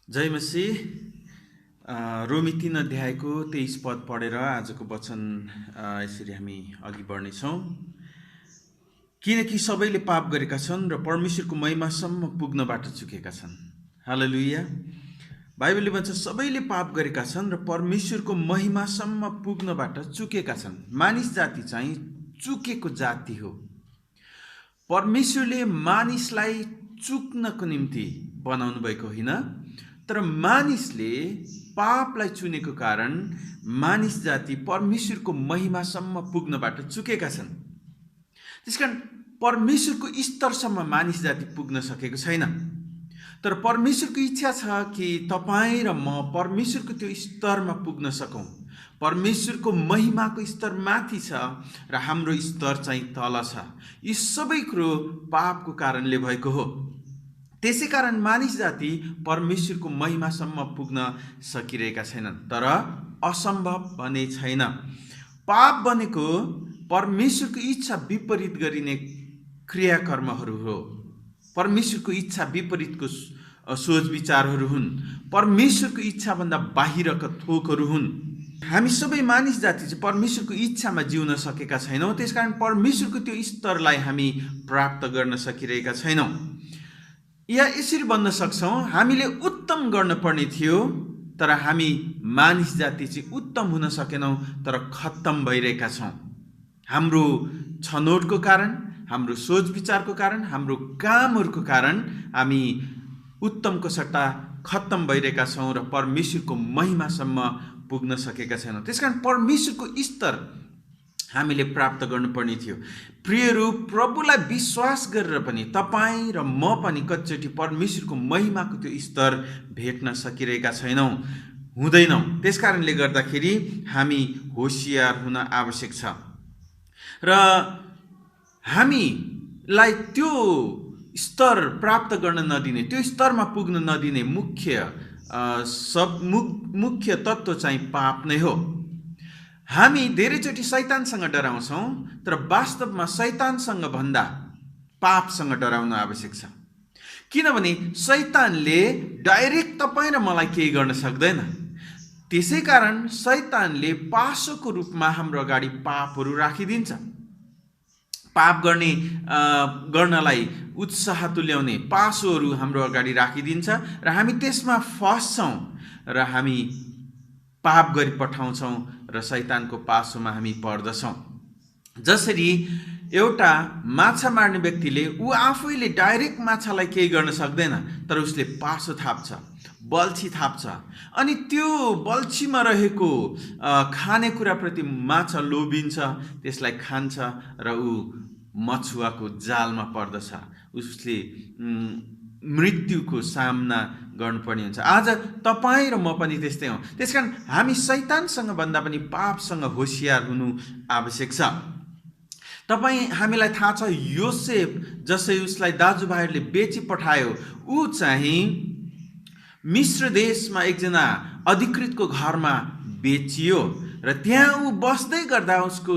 जय मसीह। रोमी 3 अध्यायको 23 पद पढेर आजको वचन यसरी हामी अघि बढ्नेछौँ। किनकि सबैले पाप गरेका छन् र परमेश्वरको महिमासम्म पुग्नबाट चुकेका छन्। हालेलुया। बाइबलले भन्छ सबैले पाप गरेका छन् र परमेश्वरको महिमासम्म पुग्नबाट चुकेका छन्। मानिस जाति चाहिँ चुकेको जाति हो। परमेश्वरले मानिसलाई चुक्नको निम्ति बनाउनु भएको होइन, तर मानिसले पापलाई चुनेको कारण मानिस जाति परमेश्वरको महिमासम्म पुग्नबाट चुकेका छन्। त्यसकारण परमेश्वरको स्तरसम्म मानिस जाति पुग्न सकेको छैन। तर परमेश्वरको इच्छा छ कि तपाईँ र म परमेश्वरको त्यो स्तरमा पुग्न सकौँ। परमेश्वरको महिमाको स्तर माथि छ र हाम्रो स्तर चाहिँ तल छ। यी सबै कुरो पापको कारणले भएको हो। त्यसै कारण मानिस जाति परमेश्वरको महिमासम्म पुग्न सकिरहेका छैनन्। तर असम्भव भने छैन। पाप भनेको परमेश्वरको इच्छा विपरीत गरिने क्रियाकर्महरू हो। परमेश्वरको इच्छा विपरीतको सोच विचारहरू हुन्। परमेश्वरको इच्छाभन्दा बाहिरका थोकहरू हुन्। हामी सबै मानिस जाति चाहिँ परमेश्वरको इच्छामा जिउन सकेका छैनौँ। त्यसकारण परमेश्वरको त्यो स्तरलाई हामी प्राप्त गर्न सकिरहेका छैनौँ। या यसरी भन्न सक्छौँ, हामीले उत्तम गर्न पर्ने थियो, तर हामी मानिस जाति चाहिँ उत्तम हुन सकेनौँ, तर खत्तम भइरहेका छौँ। हाम्रो छनौटको कारण, हाम्रो सोच विचारको कारण, हाम्रो कामहरूको कारण हामी उत्तमको सट्टा खत्तम भइरहेका छौँ र परमेश्वरको महिमासम्म पुग्न सकेका छैनौँ। त्यसकारण परमेश्वरको स्तर हामीले प्राप्त गर्नुपर्ने थियो। प्रियहरू, प्रभुलाई विश्वास गरेर पनि तपाईँ र म पनि कतिचोटि परमेश्वरको महिमाको त्यो स्तर भेट्न सकिरहेका छैनौँ, हुँदैनौँ। त्यसकारणले गर्दाखेरि हामी होसियार हुन आवश्यक छ र हामीलाई त्यो स्तर प्राप्त गर्न नदिने, त्यो स्तरमा पुग्न नदिने मुख्य तत्त्व चाहिँ पाप नै हो। हामी धेरैचोटि शैतानसँग डराउँछौँ, तर वास्तवमा शैतानसँग भन्दा पापसँग डराउन आवश्यक छ। किनभने शैतानले डाइरेक्ट तपाईँ र मलाई केही गर्न सक्दैन। त्यसै कारण शैतानले पासोको रूपमा हाम्रो अगाडि पापहरू राखिदिन्छ। पाप गर्नलाई उत्साह तुल्याउने पासोहरू हाम्रो अगाडि राखिदिन्छ र हामी त्यसमा फस्छौँ र हामी पाप गरी पठाउँछौँ र शैतानको पासोमा हामी पर्दछौँ। जसरी एउटा माछा मार्ने व्यक्तिले आफैले डाइरेक्ट माछालाई केही गर्न सक्दैन, तर उसले पासो थाप्छ, बल्छी थाप्छ, अनि त्यो बल्छीमा रहेको खानेकुराप्रति माछा लोभिन्छ, त्यसलाई खान्छ र ऊ मछुवाको जालमा पर्दछ। उसले मृत्युको सामना गर्नुपर्ने हुन्छ। आज तपाईँ र म पनि त्यस्तै हौँ। त्यसकारण हामी शैतानसँग भन्दा पनि पापसँग होसियार हुनु आवश्यक छ। हामीलाई थाहा छ, योसेफ जसै उसलाई दाजुभाइहरूले बेची पठायो, ऊ चाहिँ मिश्र देशमा एकजना अधिकृतको घरमा बेचियो र त्यहाँ ऊ बस्दै गर्दा उसको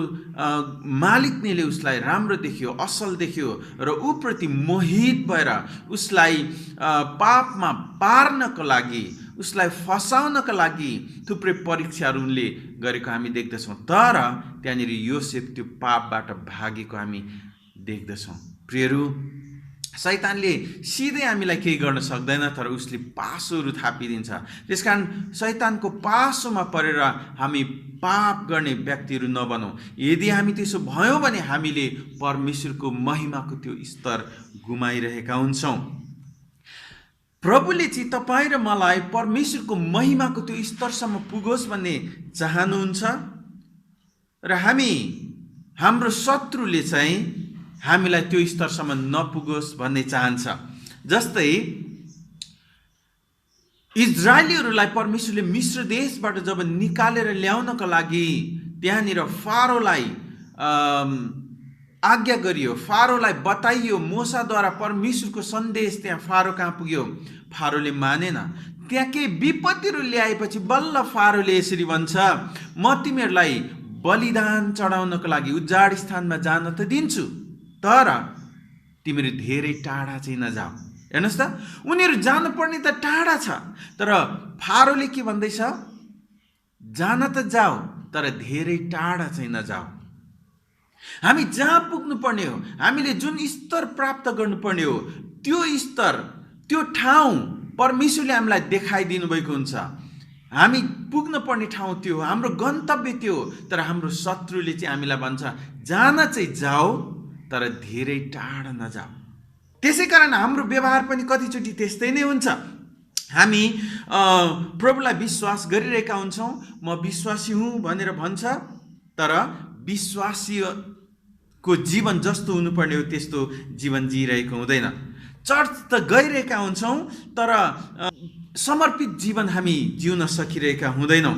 मालिकले उसलाई राम्रो देख्यो, असल देख्यो र ऊप्रति मोहित भएर उसलाई पापमा पार्नको लागि, उसलाई फसाउनको लागि थुप्रै परीक्षाहरू उनले गरेको हामी देख्दछौँ। तर त्यहाँनिर योसेफ त्यो पापबाट भागेको हामी देख्दछौँ। प्रियहरू, शैतानले सिधै हामीलाई केही गर्न सक्दैन, तर उसले पासोहरू थापिदिन्छ। त्यसकारण शैतानको पासोमा परेर हामी पाप गर्ने व्यक्तिहरू नबनौँ। यदि हामी त्यसो भयौँ भने हामीले परमेश्वरको महिमाको त्यो स्तर गुमाइरहेका हुन्छौँ। प्रभुले चाहिँ तपाईँ र मलाई परमेश्वरको महिमाको त्यो स्तरसम्म पुगोस् भन्ने चाहनुहुन्छ र हाम्रो शत्रुले चाहिँ हामीलाई त्यो स्तरसम्म नपुगोस् भन्ने चाहन्छ। जस्तै इजरायलीहरूलाई परमेश्वरले मिश्र देशबाट जब निकालेर ल्याउनको लागि त्यहाँनिर फारोलाई आज्ञा गरियो, फारोलाई बताइयो, मूसाद्वारा परमेश्वरको सन्देश त्यहाँ फारो कहाँ पुग्यो। फारोले मानेन। त्यहाँ केही विपत्तिहरू ल्याएपछि बल्ल फारोले यसरी भन्छ, म तिमीहरूलाई बलिदान चढाउनको लागि उजाड स्थानमा जान त दिन्छु, तर तिमीहरू धेरै टाढा चाहिँ नजाऊ। हेर्नुहोस् त, उनीहरू जानुपर्ने त टाढा छ, तर फारोले के भन्दैछ? जान त जाऊ, तर धेरै टाढा चाहिँ नजाऊ। हामी जहाँ पुग्नुपर्ने हो, हामीले जुन स्तर प्राप्त गर्नुपर्ने हो, त्यो स्तर, त्यो ठाउँ परमेश्वरले हामीलाई देखाइदिनु भएको हुन्छ। हामी पुग्न पर्ने ठाउँ त्यो हो, हाम्रो गन्तव्य त्यो हो। तर हाम्रो शत्रुले चाहिँ हामीलाई भन्छ, जान चाहिँ जाऊ, तर धेरै टाढा नजाऊ। त्यसै कारण हाम्रो व्यवहार पनि कतिचोटि त्यस्तै नै हुन्छ। हामी प्रभुलाई विश्वास गरिरहेका हुन्छौँ, म विश्वासी हुँ भनेर भन्छ, तर विश्वासीको जीवन जस्तो हुनुपर्ने हो त्यस्तो जीवन जिइरहेको हुँदैन। चर्च त गइरहेका हुन्छौँ, तर समर्पित जीवन हामी जिउन सकिरहेका हुँदैनौँ।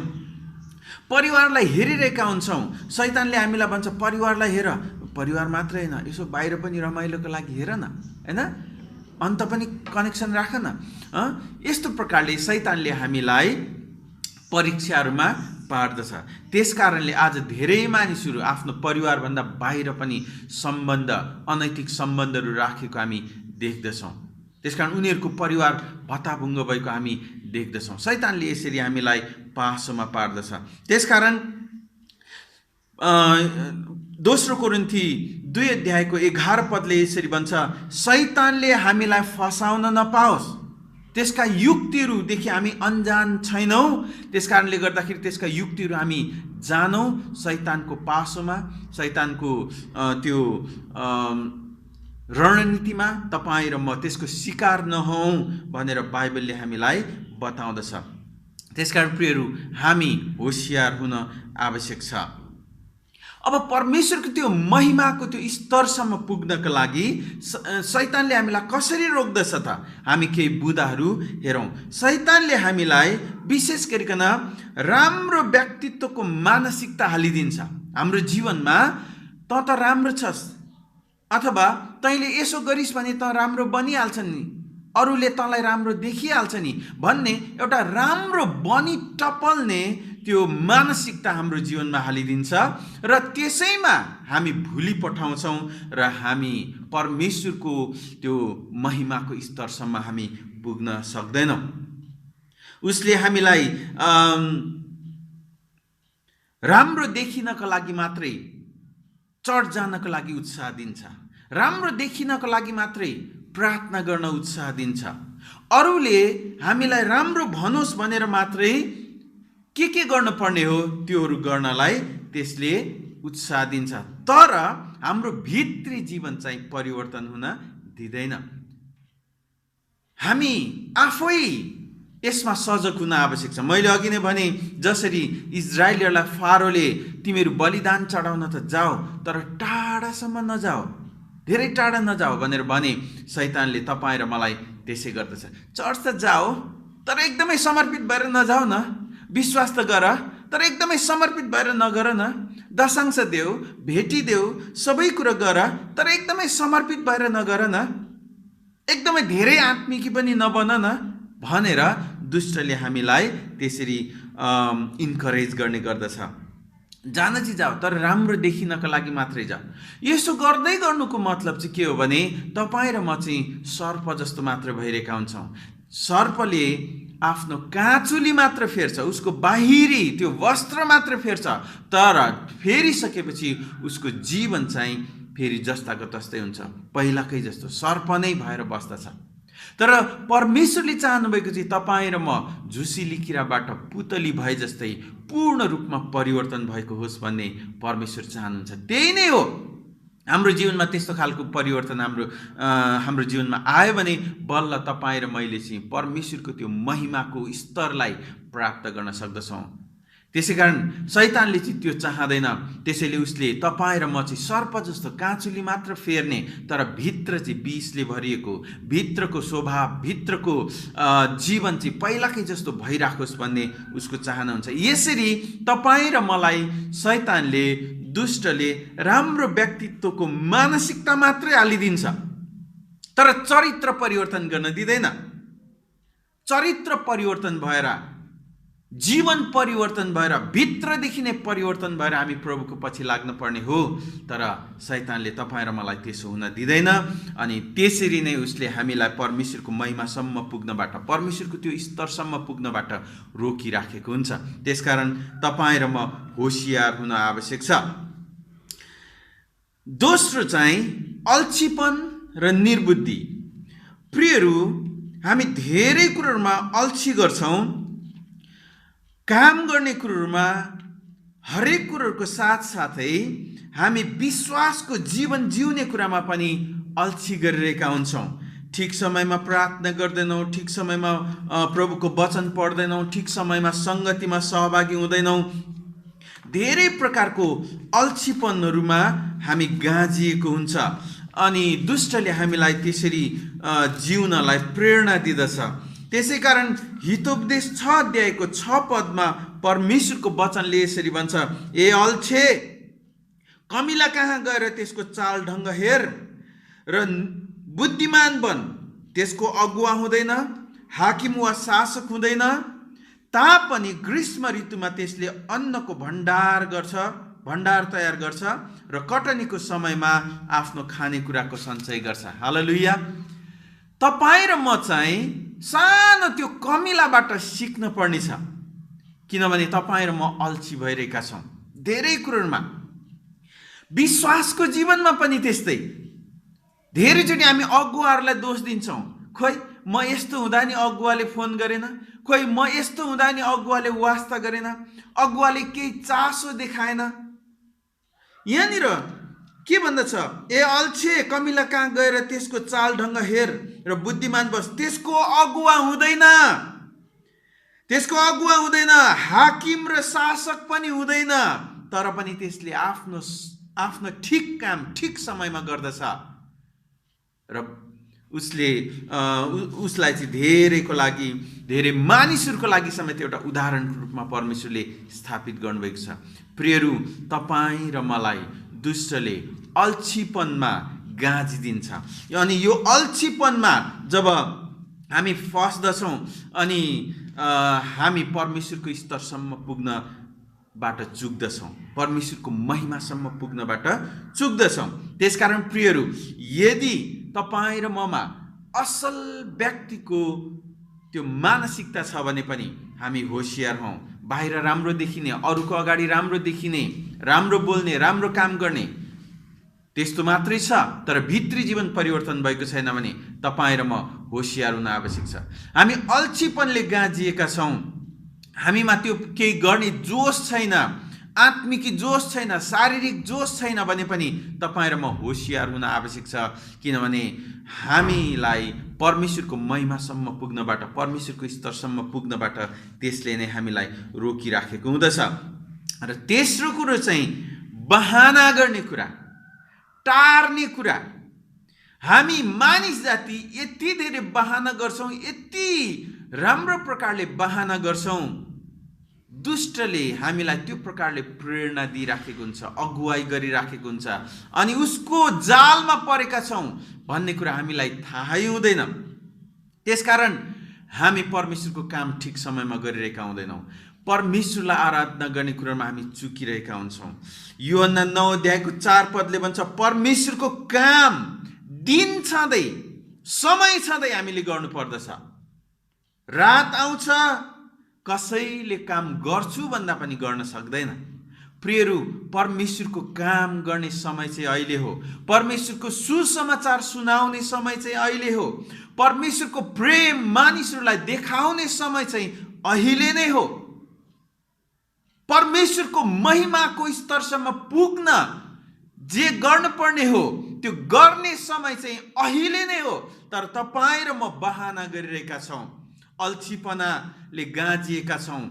परिवारलाई हेरिरहेका हुन्छौँ, शैतानले हामीलाई भन्छ परिवारलाई हेर, परिवार मात्रै होइन, यसो बाहिर पनि रमाइलोको लागि हेर न, होइन, अन्त पनि कनेक्सन राख न। यस्तो प्रकारले शैतानले हामीलाई परीक्षाहरूमा पार्दछ। त्यस कारणले आज धेरै मानिसहरू आफ्नो परिवारभन्दा बाहिर पनि सम्बन्ध, अनैतिक सम्बन्धहरू राखेको हामी देख्दछौँ। त्यसकारण उनीहरूको परिवार भत्ताभुङ्ग भएको हामी देख्दछौँ। शैतानले यसरी हामीलाई पासोमा पार्दछ। त्यसकारण दोस्रो कोरिन्थी 2 अध्यायको 11 पदले यसरी भन्छ, शैतानले हामीलाई फसाउन नपाओस्, त्यसका युक्तिहरूदेखि हामी अनजान छैनौँ। त्यस कारणले गर्दाखेरि त्यसका युक्तिहरू हामी जानौँ। शैतानको पासोमा, शैतानको त्यो रणनीतिमा तपाईँ र म त्यसको शिकार नहौँ भनेर बाइबलले हामीलाई बताउँदछ। त्यसकारण प्रियहरू, हामी होसियार हुन आवश्यक छ। अब परमेश्वरको त्यो महिमाको त्यो स्तरसम्म पुग्नका लागि शैतानले हामीलाई कसरी रोक्दछ त? हामी केही बुँदाहरू हेरौँ। शैतानले हामीलाई विशेष गरिकन राम्रो व्यक्तित्वको मानसिकता हालिदिन्छ हाम्रो जीवनमा। त राम्रो छस्, अथवा तैँले यसो गरिस् भने त राम्रो बनिहाल्छ नि, अरूले तँलाई राम्रो देखिहाल्छ नि भन्ने एउटा राम्रो बनी टपल्ने त्यो मानसिकता हाम्रो जीवनमा हालिदिन्छ, र त्यसैमा हामी भुली पठाउँछौँ र हामी परमेश्वरको त्यो महिमाको स्तरसम्म हामी पुग्न सक्दैनौँ। उसले हामीलाई राम्रो देखिनको लागि मात्रै चर्च जानको लागि उत्साह दिन्छ, राम्रो देखिनको लागि मात्रै प्रार्थना गर्न उत्साह दिन्छ, अरूले हामीलाई राम्रो भनोस् भनेर मात्रै के गर्नुपर्ने हो त्योहरू गर्नलाई त्यसले उत्साह दिन्छ। तर हाम्रो भित्री जीवन चाहिँ परिवर्तन हुन दिँदैन। हामी आफै यसमा सजग हुन आवश्यक छ। मैले अघि नै भने जसरी इजरायलीहरूलाई फारोले तिमीहरू बलिदान चढाउन त जाऊ, तर टाढासम्म नजाऊ, धेरै टाढा नजाऊ भनेर भने, शैतानले तपाईँ र मलाई त्यसै गर्दछ। चर्च त जाऊ, तर एकदमै समर्पित भएर नजाऊ न। विश्वास त गर, तर एकदमै समर्पित भएर नगर न। दशांश देऊ, भेटिदेऊ, सबै कुरा गर, तर एकदमै समर्पित भएर नगर न। एकदमै धेरै आत्मिकी पनि नबन न भनेर दुष्टले हामीलाई त्यसरी इन्करेज गर्ने गर्दछ। जान चाहिँ जाऊ, तर राम्रो देखिनको लागि मात्रै जाऊ। यसो गर्दै गर्नुको मतलब चाहिँ के हो भने तपाईँ र म चाहिँ सर्प जस्तो मात्र भइरहेका हुन्छौँ। सर्पले आफ्नो काँचुली मात्र फेर्छ, उसको बाहिरी त्यो वस्त्र मात्र फेर्छ, तर फेरिसकेपछि उसको जीवन चाहिँ फेरि जस्ताको तस्तै हुन्छ, पहिलाकै जस्तो सर्प नै भएर बस्दछ। तर परमेश्वरले चाहनुभएको चाहिँ तपाईँ र म झुसिली किराबाट पुतली भए जस्तै पूर्ण रूपमा परिवर्तन भएको होस् भन्ने परमेश्वर चाहनुहुन्छ। त्यही नै हो। हाम्रो जीवनमा त्यस्तो खालको परिवर्तन हाम्रो जीवनमा आयो भने बल्ल तपाईँ र मैले चाहिँ परमेश्वरको त्यो महिमाको स्तरलाई प्राप्त गर्न सक्दछौँ। त्यसै कारण शैतानले चाहिँ त्यो चाहँदैन। त्यसैले उसले तपाईँ र म चाहिँ सर्प जस्तो काँचुली मात्र फेर्ने, तर भित्र चाहिँ विषले भरिएको, भित्रको स्वभाव, भित्रको जीवन चाहिँ पहिलाकै जस्तो भइराखोस् भन्ने उसको चाहना हुन्छ। यसरी तपाईँ र मलाई शैतानले, दुष्टले राम्रो व्यक्तित्वको मानसिकता मात्रै हालिदिन्छ, तर चरित्र परिवर्तन गर्न दिँदैन। चरित्र परिवर्तन भएर जीवन परिवर्तन भएर भित्रदेखि नै परिवर्तन भएर हामी प्रभुको पछि लाग्न पर्ने हो। तर शैतानले तपाईँ र मलाई त्यसो हुन दिँदैन अनि त्यसरी नै उसले हामीलाई परमेश्वरको महिमासम्म पुग्नबाट, परमेश्वरको त्यो स्तरसम्म पुग्नबाट रोकिराखेको हुन्छ। त्यसकारण तपाईँ र म होशियार हुन आवश्यक छ। दोस्रो चाहिँ अल्छीपन र निर्बुद्धि। प्रियहरू, हामी धेरै कुराहरूमा अल्छी गर्छौँ, काम गर्ने कुराहरूमा, हरेक कुराहरूको साथसाथै हामी विश्वासको जीवन जिउने कुरामा पनि अल्छी गरिरहेका हुन्छौँ। ठिक समयमा प्रार्थना गर्दैनौँ, ठिक समयमा प्रभुको वचन पढ्दैनौँ, ठिक समयमा सङ्गतिमा सहभागी हुँदैनौँ। धेरै प्रकारको अल्छीपनहरूमा हामी गाँजिएको हुन्छ अनि दुष्टले हामीलाई त्यसरी जिउनलाई प्रेरणा दिँदछ। त्यसै कारण हितोपदेश 6 अध्यायको 6 पदमा परमेश्वरको वचनले यसरी भन्छ, ए अल्छे, कमिला कहाँ गएर त्यसको चाल ढङ्ग हेर र बुद्धिमान बन, त्यसको अगुवा हुँदैन, हाकिम वा शासक हुँदैन, तापनि ग्रीष्म ऋतुमा त्यसले अन्नको भण्डार तयार गर्छ र कटनीको समयमा आफ्नो खानेकुराको सञ्चय गर्छ। हालेलुया। तपाईँ र म चाहिँ सानो त्यो कमिलाबाट सिक्न पर्नेछ, किनभने तपाईँ र म अल्छी भइरहेका छौँ धेरै कुराहरूमा। विश्वासको जीवनमा पनि त्यस्तै। धेरैचोटि हामी अगुवाहरूलाई दोष दिन्छौँ, खोइ म यस्तो हुँदा नि अगुवाले फोन गरेन, खोइ म यस्तो हुँदा नि अगुवाले वास्ता गरेन, अगुवाले केही चासो देखाएन। यहाँनिर के भन्दछ, ए अल्छे, कमिला कहाँ गएर त्यसको चाल ढङ्ग हेर र बुद्धिमान बस, त्यसको अगुवा हुँदैन, हाकिम र शासक पनि हुँदैन, तर पनि त्यसले आफ्नो ठिक काम ठिक समयमा गर्दछ र उसलाई चाहिँ धेरैको लागि, धेरै मानिसहरूको लागि समेत एउटा उदाहरणको रूपमा परमेश्वरले स्थापित गर्नुभएको छ। प्रियहरू, तपाईँ र मलाई दुष्टले अल्छीपनमा गाँजिदिन्छ अनि यो अल्छीपनमा जब हामी फस्दछौँ अनि हामी परमेश्वरको स्तरसम्म पुग्नबाट चुक्दछौँ, परमेश्वरको महिमासम्म पुग्नबाट चुक्दछौँ। त्यसकारण प्रियहरू, यदि तपाईँ र ममा असल व्यक्तिको त्यो मानसिकता छ भने पनि हामी होशियार हौँ। बाहिर राम्रो देखिने, अरूको अगाडि राम्रो देखिने, राम्रो बोल्ने, राम्रो काम गर्ने, त्यस्तो मात्रै छ, तर भित्री जीवन परिवर्तन भएको छैन भने तपाईँ र म होशियार हुन आवश्यक छ। हामी अल्छीपनले गाँजिएका छौँ, हामीमा त्यो केही गर्ने जोस छैन, आत्मिक जोस छैन, शारीरिक जोस छैन भने पनि तपाईँ र म होशियार हुन आवश्यक छ, किनभने हामीलाई परमेश्वरको महिमासम्म पुग्नबाट, परमेश्वरको स्तरसम्म पुग्नबाट त्यसले नै हामीलाई रोकिराखेको हुँदछ। र तेस्रो कुरो चाहिँ बहाना गर्ने कुरा, टार्ने कुरा। हामी मानिस जाति यति धेरै बहाना गर्छौँ, यति राम्रो प्रकारले बहाना गर्छौँ, दुष्टले हामीलाई त्यो प्रकारले प्रेरणा दिइराखेको हुन्छ, अगुवाई गरिराखेको हुन्छ अनि उसको जालमा परेका छौँ भन्ने कुरा हामीलाई थाहै हुँदैन। त्यसकारण हामी परमेश्वरको काम ठिक समयमा गरिरहेका हुँदैनौँ, परमेश्वरलाई आराधना गर्ने कुरामा हामी चुकिरहेका हुन्छौँ। यूहन्ना 9 अध्यायको 4 पदले भन्छ, परमेश्वरको काम दिन छँदै, समय छँदै हामीले गर्नुपर्दछ। रात आउँछ, कसैले काम गर्छु भन्दा पनि गर्न सक्दैन। प्रियहरू, परमेश्वरको काम गर्ने समय चाहिँ अहिले हो, परमेश्वरको सुसमाचार सुनाउने समय चाहिँ अहिले हो, परमेश्वरको प्रेम मानिसहरूलाई देखाउने समय चाहिँ अहिले नै हो। परमेश्वरको महिमाको स्तरसम्म पुग्न जे गर्न पर्ने हो त्यो गर्ने समय चाहिँ अहिले नै हो। तर तपाईँ र म बहाना गरिरहेका छौँ, अल्छीपनाले गाँजिएका छौँ,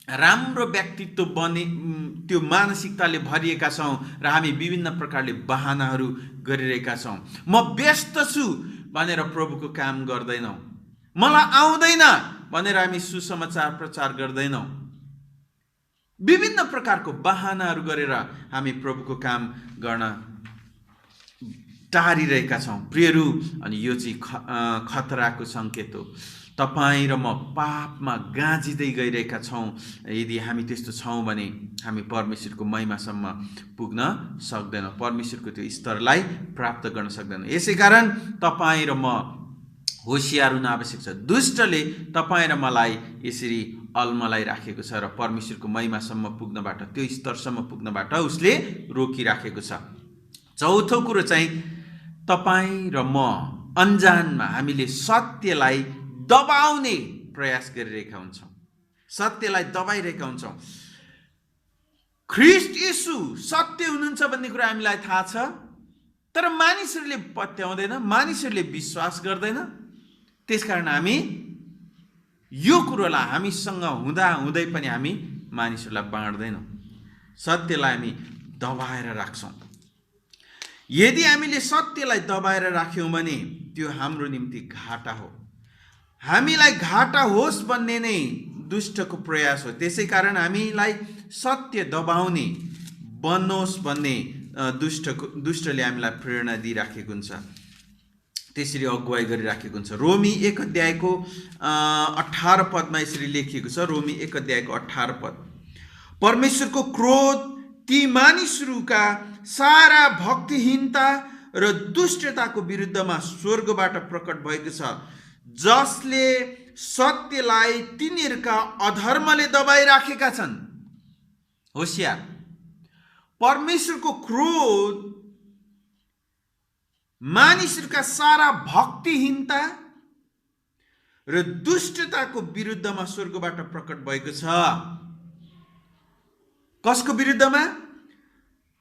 राम्रो व्यक्तित्व बने त्यो मानसिकताले भरिएका छौँ र हामी विभिन्न प्रकारले बहानाहरू गरिरहेका छौँ। म व्यस्त छु भनेर प्रभुको काम गर्दैनौँ, मलाई आउँदैन भनेर हामी सुसमाचार प्रचार गर्दैनौँ, विभिन्न प्रकारको बहानाहरू गरेर हामी प्रभुको काम गर्न टारिरहेका छौँ। प्रियहरू, अनि यो चाहिँ खतराको सङ्केत हो। तपाईँ र म पापमा गाँजिँदै गइरहेका छौँ। यदि हामी त्यस्तो छौँ भने हामी परमेश्वरको महिमासम्म पुग्न सक्दैनौँ, परमेश्वरको त्यो स्तरलाई प्राप्त गर्न सक्दैनौँ। यसै कारण तपाईँ र म होसियार हुन आवश्यक छ। दुष्टले तपाईँ र मलाई यसरी अल्मलाई राखेको छ र परमेश्वरको महिमासम्म पुग्नबाट, त्यो स्तरसम्म पुग्नबाट उसले रोकिराखेको छ। चौथो कुरो चाहिँ तपाईँ र म अन्जानमा हामीले सत्यलाई दबाउने प्रयास गरिरहेका हुन्छौँ, सत्यलाई दबाइरहेका हुन्छौँ। ख्रीष्ट येशू सत्य हुनुहुन्छ भन्ने कुरा हामीलाई थाहा छ, तर मानिसहरूले पत्याउँदैन, मानिसहरूले विश्वास गर्दैन। त्यसकारण हामी यो कुरोलाई हामीसँग हुँदा हुँदै पनि हामी मानिसहरूलाई बाँड्दैनौँ, सत्यलाई हामी दबाएर राख्छौँ। यदि हामीले सत्यलाई दबाएर राख्यौँ भने त्यो हाम्रो निम्ति घाटा हो। हामीलाई घाटा होस् भन्ने नै दुष्टको प्रयास हो। त्यसै कारण हामीलाई सत्य दबाउने बनोस् भन्ने दुष्टले हामीलाई प्रेरणा दिइराखेको हुन्छ, त्यसरी अगुवाई गरिराखेको हुन्छ। रोमी 1 अध्यायको 18 पदमा यसरी लेखिएको छ। रोमी 1 अध्यायको 18 पद, परमेश्वरको क्रोध ती मानिसहरूका सारा भक्तिहीनता र दुष्टताको विरुद्धमा स्वर्गबाट प्रकट भएको छ, जसले सत्यलाई तिनीहरूका अधर्मले दबाइराखेका छन्। होशियार, परमेश्वरको क्रोध मानिसहरूका सारा भक्तिहीनता र दुष्टताको विरुद्धमा स्वर्गबाट प्रकट भएको छ। कसको विरुद्धमा?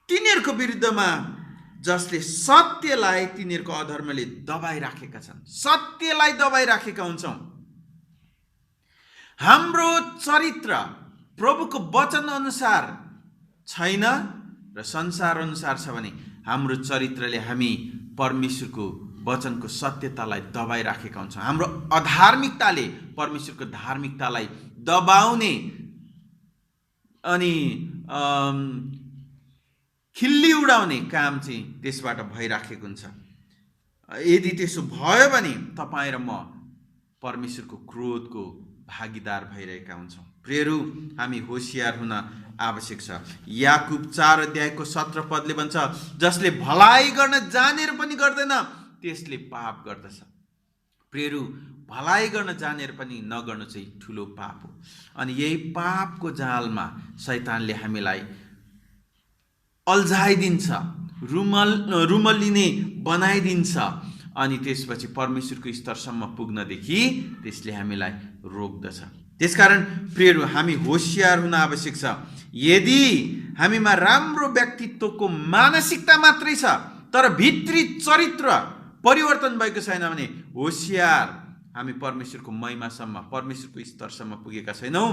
तिनीहरूको विरुद्धमा जसले सत्यलाई तिनीहरूको अधर्मले दबाइराखेका छन्। सत्यलाई दबाइराखेका हुन्छौँ। हाम्रो चरित्र प्रभुको वचन अनुसार छैन र संसार अनुसार छ भने हाम्रो चरित्रले हामी परमेश्वरको वचनको सत्यतालाई दबाइराखेका हुन्छौँ। हाम्रो अधार्मिकताले परमेश्वरको धार्मिकतालाई दबाउने अनि खिल्ली उडाउने काम चाहिँ त्यसबाट भइराखेको हुन्छ। यदि त्यसो भयो भने तपाईँ र म परमेश्वरको क्रोधको भागीदार भइरहेका हुन्छौँ। प्रियहरू, हामी होशियार हुन आवश्यक छ। याकुब 4 अध्यायको 17 पदले भन्छ, जसले भलाइ गर्न जानेर पनि गर्दैन त्यसले पाप गर्दछ। प्रियहरू, भलाइ गर्न जानेर पनि नगर्नु चाहिँ ठुलो पाप हो। अनि यही पापको जालमा शैतानले हामीलाई अल्झाइदिन्छ, रुमल्लिने बनाइदिन्छ अनि त्यसपछि परमेश्वरको स्तरसम्म पुग्नदेखि त्यसले हामीलाई रोक्दछ। त्यसकारण प्रियहरू, हामी होशियार हुन आवश्यक छ। यदि हामीमा राम्रो व्यक्तित्वको मानसिकता मात्रै छ तर भित्री चरित्र परिवर्तन भएको छैन भने होशियार, हामी परमेश्वरको महिमासम्म, परमेश्वरको स्तरसम्म पुगेका छैनौँ।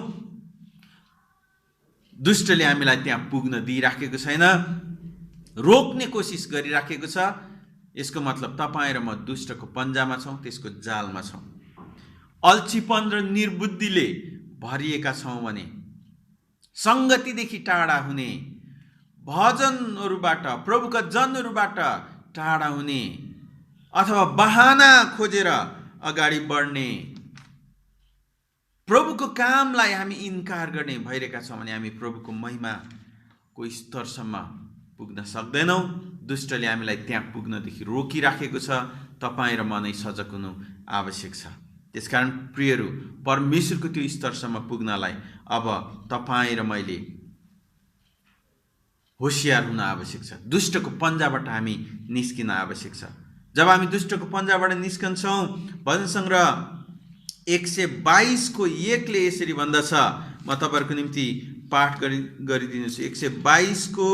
दुष्टले हामीलाई त्यहाँ पुग्न दिइराखेको छैन, रोक्ने कोसिस गरिराखेको छ। यसको मतलब तपाईँ र म दुष्टको पन्जामा छौँ, त्यसको जालमा छौँ। अल्छीपन र निर्बुद्धिले भरिएका छौँ भने, सङ्गतिदेखि टाढा हुने, भजनहरूबाट, प्रभुका जनहरूबाट टाढा हुने अथवा बहाना खोजेर अगाडि बढ्ने, प्रभुको कामलाई हामी इन्कार गर्ने भइरहेका छौँ भने हामी प्रभुको महिमाको स्तरसम्म पुग्न सक्दैनौँ। दुष्टले हामीलाई त्यहाँ पुग्नदेखि रोकिराखेको छ। तपाईँ र म नै सजग हुनु आवश्यक छ। त्यसकारण प्रियहरू, परमेश्वरको त्यो स्तरसम्म पुग्नलाई अब तपाईँ र मैले होशियार हुन आवश्यक छ। दुष्टको पन्जाबाट हामी निस्किन आवश्यक छ। जब हामी दुष्टको पन्जाबाट निस्कन्छौँ, भजन सङ्ग्रह 122 को 1 ले यसरी भन्दछ, म तपाईँहरूको निम्ति पाठ गरिदिन्छु। 122 को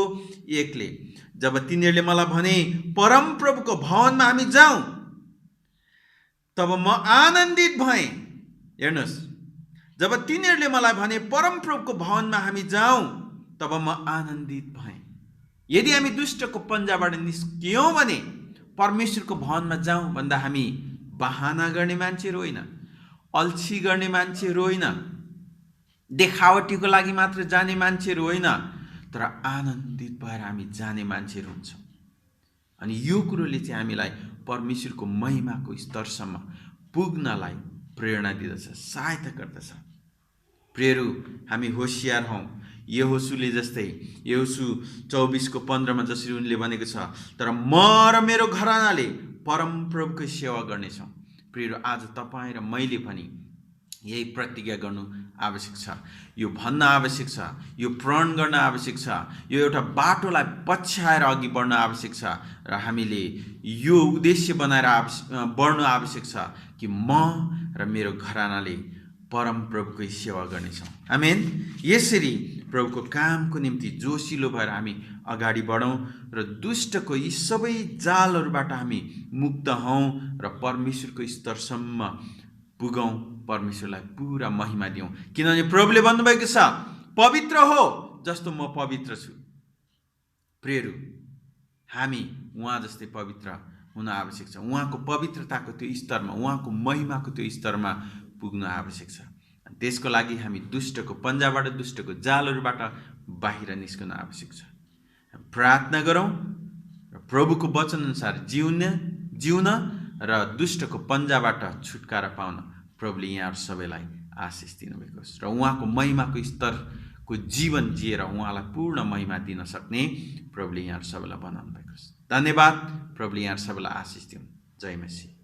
1 ले, जब तिनीहरूले मलाई भने परमप्रभुको भवनमा हामी जाउँ, तब म आनन्दित भएँ। हेर्नुहोस्, जब तिनीहरूले मलाई भने परमप्रभुको भवनमा हामी जाउँ, तब म आनन्दित भएँ। यदि हामी दुष्टको पन्जाबाट निस्कियौँ भने परमेश्वरको भवनमा जाउँ भन्दा हामी बहाना गर्ने मान्छेहरू होइन, अल्छी गर्ने मान्छेहरू होइन, देखावटीको लागि मात्र जाने मान्छेहरू होइन, तर आनन्दित भएर हामी जाने मान्छेहरू हुन्छौँ। अनि यो कुरोले चाहिँ हामीलाई परमेश्वरको महिमाको स्तरसम्म पुग्नलाई प्रेरणा दिँदछ, सहायता गर्दछ। प्रियहरू, हामी होसियार हौँ। यहोशूले जस्तै यहोशू 24:15 जसरी उनले भनेको छ, तर म र मेरो घरानाले परमप्रभुकै सेवा गर्नेछौँ। प्रियहरू, आज तपाईँ र मैले पनि यही प्रतिज्ञा गर्नु आवश्यक छ। यो भन्न आवश्यक छ, यो प्रण गर्न आवश्यक छ, यो एउटा बाटोलाई पछ्याएर अघि बढ्न आवश्यक छ र हामीले यो उद्देश्य बनाएर बढ्नु आवश्यक छ कि म र मेरो घरानाले परमप्रभुकै सेवा गर्नेछौँ। आमेन। यसरी प्रभुको कामको निम्ति जोसिलो भएर हामी अगाडि बढौँ र दुष्टको यी सबै जालहरूबाट हामी मुक्त हौँ र परमेश्वरको स्तरसम्म पुगौँ, परमेश्वरलाई पुरा महिमा दिउँ। किनभने प्रभुले भन्नुभएको छ, पवित्र हो जस्तो म पवित्र छु। प्रियहरू, हामी उहाँ जस्तै पवित्र हुन आवश्यक छ। उहाँको पवित्रताको त्यो स्तरमा, उहाँको महिमाको त्यो स्तरमा पुग्न आवश्यक छ। त्यसको लागि हामी दुष्टको पन्जाबाट, दुष्टको जालहरूबाट बाहिर निस्कन आवश्यक छ। प्रार्थना गरौँ र प्रभुको वचनअनुसार जिउन र दुष्टको पन्जाबाट छुटकारा पाउन प्रभुले यहाँहरू सबैलाई आशिष दिनुभएको छ र उहाँको महिमाको स्तरको जीवन जिएर उहाँलाई पूर्ण महिमा दिन सक्ने प्रभुले यहाँहरू सबैलाई बनाउनु भएको छ। धन्यवाद। प्रभुले यहाँहरू सबैलाई आशिष दिउन्। जय मसीह।